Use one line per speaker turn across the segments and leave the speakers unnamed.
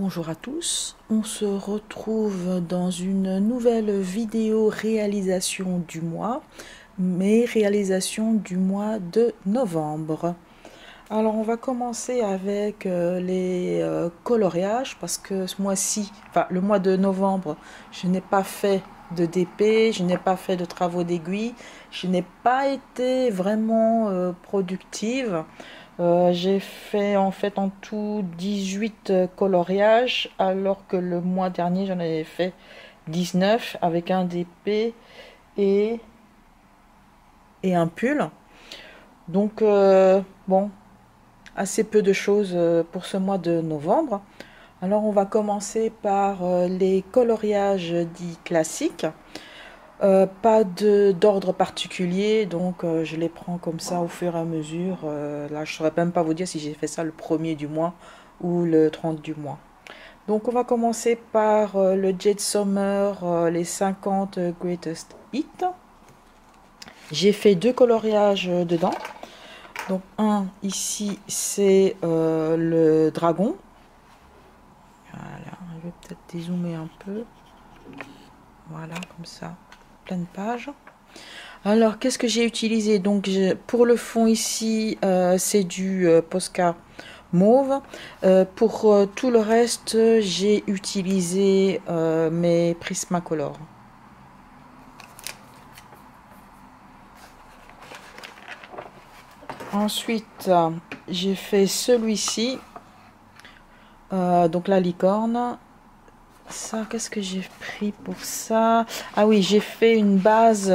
Bonjour à tous, on se retrouve dans une nouvelle vidéo réalisation du mois, mais réalisation du mois de novembre. Alors on va commencer avec les coloriages parce que ce mois-ci, enfin le mois de novembre, je n'ai pas fait de DP, je n'ai pas fait de travaux d'aiguille, je n'ai pas été vraiment productive. J'ai fait en fait en tout 18 coloriages alors que le mois dernier j'en avais fait 19 avec un DP et, un pull. Donc bon, assez peu de choses pour ce mois de novembre. Alors on va commencer par les coloriages dits classiques. Pas d'ordre particulier, donc je les prends comme ça au fur et à mesure. Là, je ne saurais même pas vous dire si j'ai fait ça le 1er du mois ou le 30 du mois. Donc on va commencer par le Jade Summer, les 50 Greatest Hits. J'ai fait 2 coloriages dedans. Donc un ici, c'est le dragon. Voilà, je vais peut-être dézoomer un peu. Voilà, comme ça. Pleine page. Alors qu'est-ce que j'ai utilisé? Donc pour le fond ici c'est du Posca mauve. Pour tout le reste j'ai utilisé mes Prismacolor. Ensuite j'ai fait celui-ci, donc la licorne. Ça, qu'est-ce que j'ai pris pour ça? Ah oui, j'ai fait une base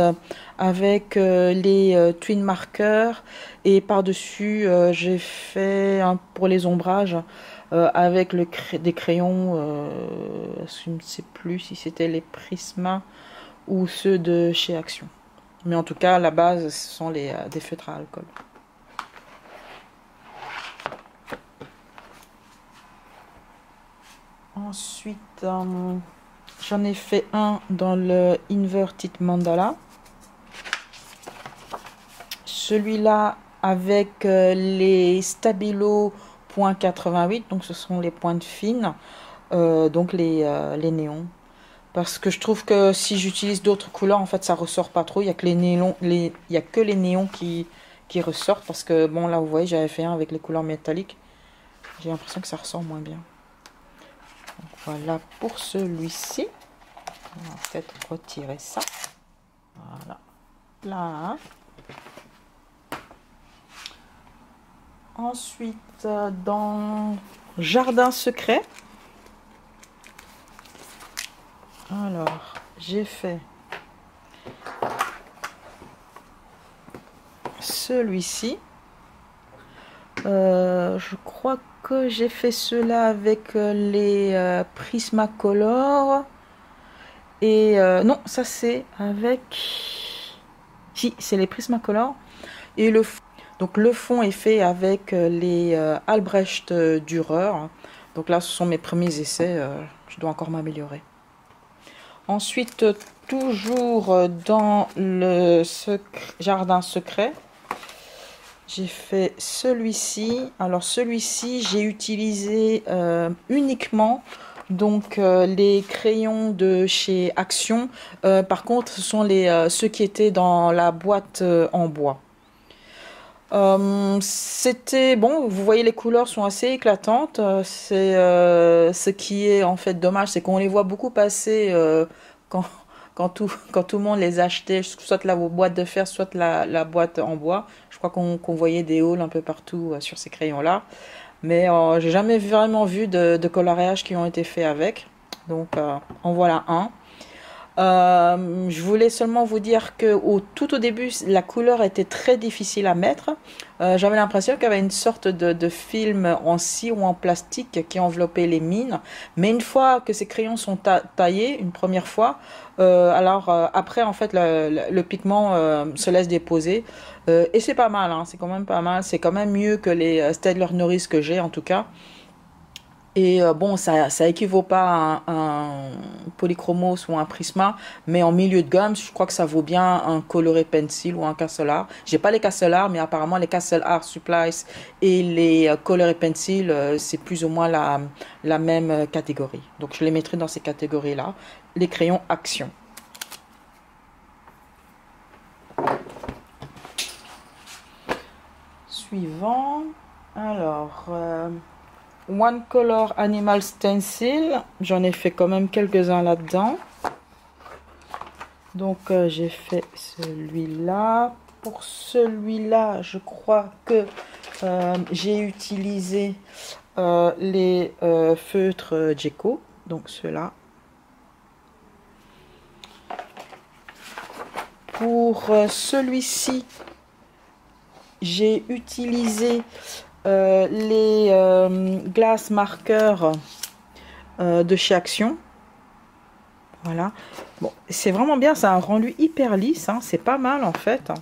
avec les twin markers et par-dessus j'ai fait pour les ombrages avec des crayons, je ne sais plus si c'était les Prisma ou ceux de chez Action. Mais en tout cas, la base, ce sont des feutres à alcool. Ensuite, j'en ai fait un dans le Inverted Mandala. Celui-là avec les Stabilo .88, donc ce sont les pointes fines, donc les néons. Parce que je trouve que si j'utilise d'autres couleurs, en fait, ça ressort pas trop. Il y a que les néons qui ressortent. Parce que, bon, là, vous voyez, j'avais fait un avec les couleurs métalliques. J'ai l'impression que ça ressort moins bien. Donc, voilà pour celui-ci. On va peut-être retirer ça. Voilà. Là. Ensuite, dans Jardin secret. Alors, j'ai fait celui-ci. Je crois que j'ai fait cela avec les Prismacolor. Et non, ça c'est avec... Si, c'est les Prismacolor. Et donc le fond est fait avec les Albrecht Dürer. Donc là, ce sont mes premiers essais. Je dois encore m'améliorer. Ensuite, toujours dans le jardin secret, j'ai fait celui-ci. Alors celui-ci, j'ai utilisé uniquement donc les crayons de chez Action. Par contre, ce sont ceux qui étaient dans la boîte en bois. C'était bon, vous voyez les couleurs sont assez éclatantes. C'est ce qui est en fait dommage, c'est qu'on les voit beaucoup passer quand tout le monde les achetait, soit la boîte de fer, soit la boîte en bois. Je crois qu'on voyait des hauls un peu partout sur ces crayons là, mais j'ai jamais vraiment vu de coloriage qui ont été faits avec. Donc en voilà un. Je voulais seulement vous dire que tout au début la couleur était très difficile à mettre. J'avais l'impression qu'il y avait une sorte de film en cire ou en plastique qui enveloppait les mines, mais une fois que ces crayons sont taillés une première fois, après en fait le pigment se laisse déposer et c'est pas mal, hein, c'est quand même pas mal, c'est quand même mieux que les Staedtler Noris que j'ai en tout cas. Et bon, ça équivaut pas à un Polychromos ou un Prisma, mais en milieu de gamme, je crois que ça vaut bien un Coloré Pencil ou un Castle Art. J'ai pas les Castle Art, mais apparemment les Castle Art Supplies et les Coloré Pencil, c'est plus ou moins la même catégorie. Donc je les mettrai dans ces catégories-là. Les crayons Action. Suivant. Alors... One Color Animal Stencil, j'en ai fait quand même quelques-uns là-dedans. Donc j'ai fait celui-là. Pour celui-là, je crois que j'ai utilisé les feutres Gecko, donc ceux-là. Pour celui-ci, j'ai utilisé les glaces marqueurs de chez Action. Voilà. Bon, c'est vraiment bien, ça a un rendu hyper lisse, hein. C'est pas mal en fait.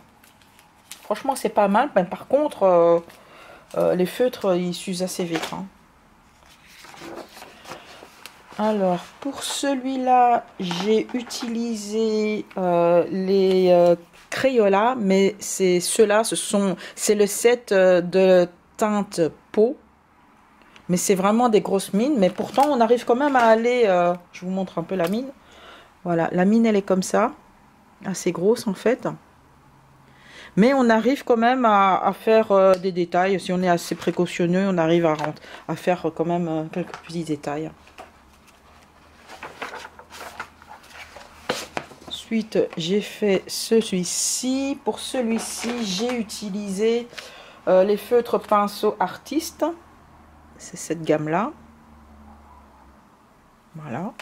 Franchement, c'est pas mal. Mais par contre, les feutres, ils s'usent assez vite, hein. Alors, pour celui-là, j'ai utilisé les Crayola, mais c'est ceux-là, c'est le set de teinte peau, mais c'est vraiment des grosses mines, mais pourtant on arrive quand même à aller, je vous montre un peu la mine, voilà, la mine elle est comme ça, assez grosse en fait, mais on arrive quand même à faire des détails, si on est assez précautionneux, on arrive à faire quand même quelques petits détails. Ensuite j'ai fait celui-ci, pour celui-ci j'ai utilisé les feutres pinceaux artistes, c'est cette gamme là, voilà.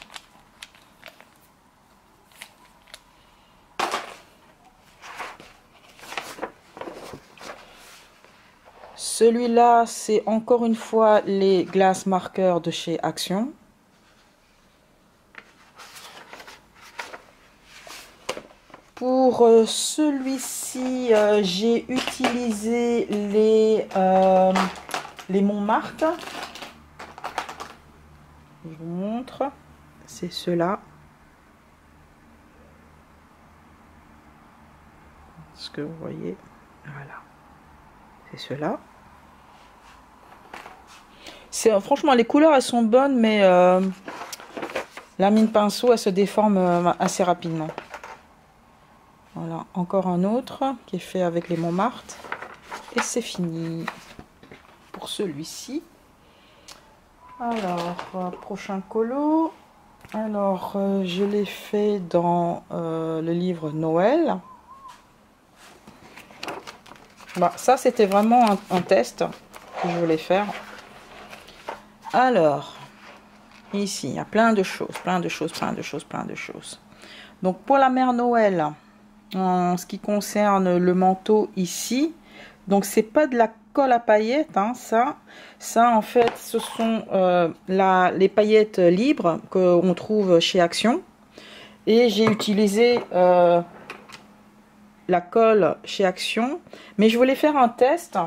Celui-là c'est encore une fois les glaces marqueurs de chez Action. Pour celui-ci j'ai utilisé les Montmartre. Je vous montre, c'est ceux-là. Ce que vous voyez, voilà, c'est ceux-là. Franchement, les couleurs elles sont bonnes, mais la mine pinceau elle se déforme assez rapidement. Voilà, encore un autre qui est fait avec les Montmartre. Et c'est fini pour celui-ci. Alors, prochain colo. Alors, je l'ai fait dans le livre Noël. Bah, ça, c'était vraiment un test que je voulais faire. Alors, ici, il y a plein de choses, plein de choses, plein de choses, plein de choses. Donc, pour la mère Noël, en ce qui concerne le manteau ici, donc c'est pas de la colle à paillettes, hein, ça en fait ce sont les paillettes libres qu'on trouve chez Action, et j'ai utilisé la colle chez Action, mais je voulais faire un test,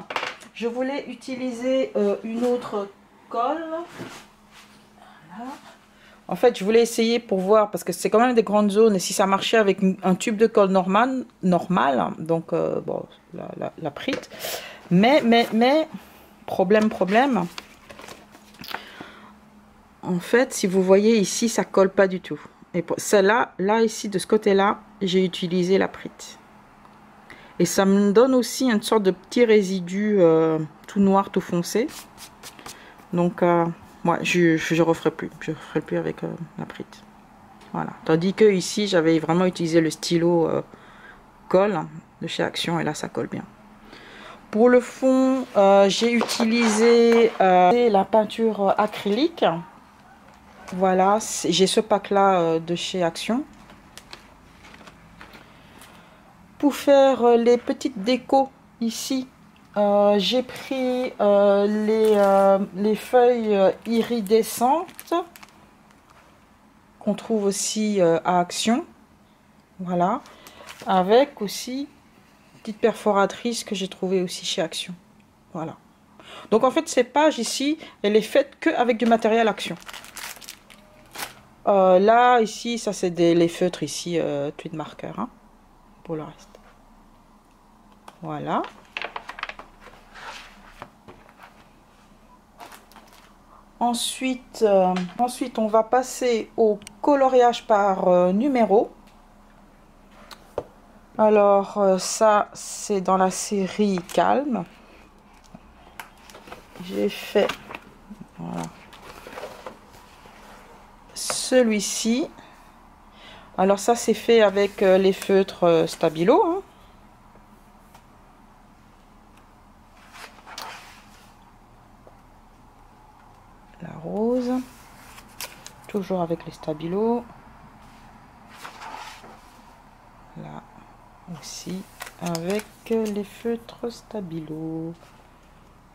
je voulais utiliser une autre colle. Voilà. En fait, je voulais essayer pour voir, parce que c'est quand même des grandes zones, et si ça marchait avec un tube de colle normal, donc bon, la Prit. Mais, problème. En fait, si vous voyez ici, ça colle pas du tout. Et pour celle-là, là ici, de ce côté-là, j'ai utilisé la Prit. Et ça me donne aussi une sorte de petit résidu tout noir, tout foncé. Donc, moi, je referai plus. Je referai plus avec la Prit. Voilà. Tandis que ici, j'avais vraiment utilisé le stylo colle de chez Action, et là, ça colle bien. Pour le fond, j'ai utilisé la peinture acrylique. Voilà, j'ai ce pack-là de chez Action. Pour faire les petites décos ici, j'ai pris les feuilles iridescentes qu'on trouve aussi à Action. Voilà, avec aussi petite perforatrice que j'ai trouvé aussi chez Action. Voilà. Donc en fait, cette page ici, elle est faite qu'avec du matériel action. Là, ici, ça c'est les feutres ici, tweed marker, hein, pour le reste. Voilà. Ensuite, on va passer au coloriage par numéro. Alors, ça, c'est dans la série Calme. J'ai fait voilà, celui-ci. Alors, ça, c'est fait avec les feutres Stabilo, hein. La rose, toujours avec les Stabilo. Là aussi avec les feutres Stabilo.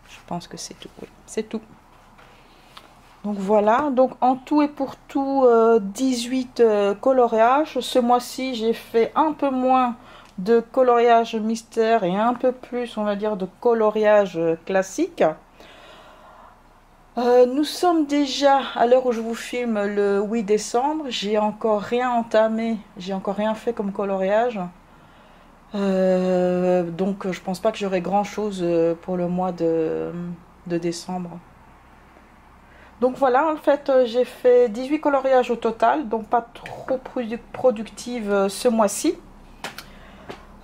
Je pense que c'est tout. Oui, c'est tout. Donc voilà, donc en tout et pour tout 18 coloriages. Ce mois-ci, j'ai fait un peu moins de coloriage mystère et un peu plus, on va dire, de coloriage classique. Nous sommes déjà à l'heure où je vous filme le 8 décembre. J'ai encore rien entamé, j'ai encore rien fait comme coloriage. Donc je pense pas que j'aurai grand chose pour le mois de décembre. Donc voilà, en fait j'ai fait 18 coloriages au total, donc pas trop productive ce mois-ci.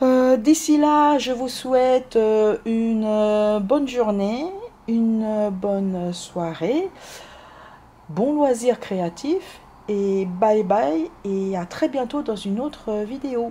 D'ici là, je vous souhaite une bonne journée, une bonne soirée, bon loisir créatif et bye bye et à très bientôt dans une autre vidéo.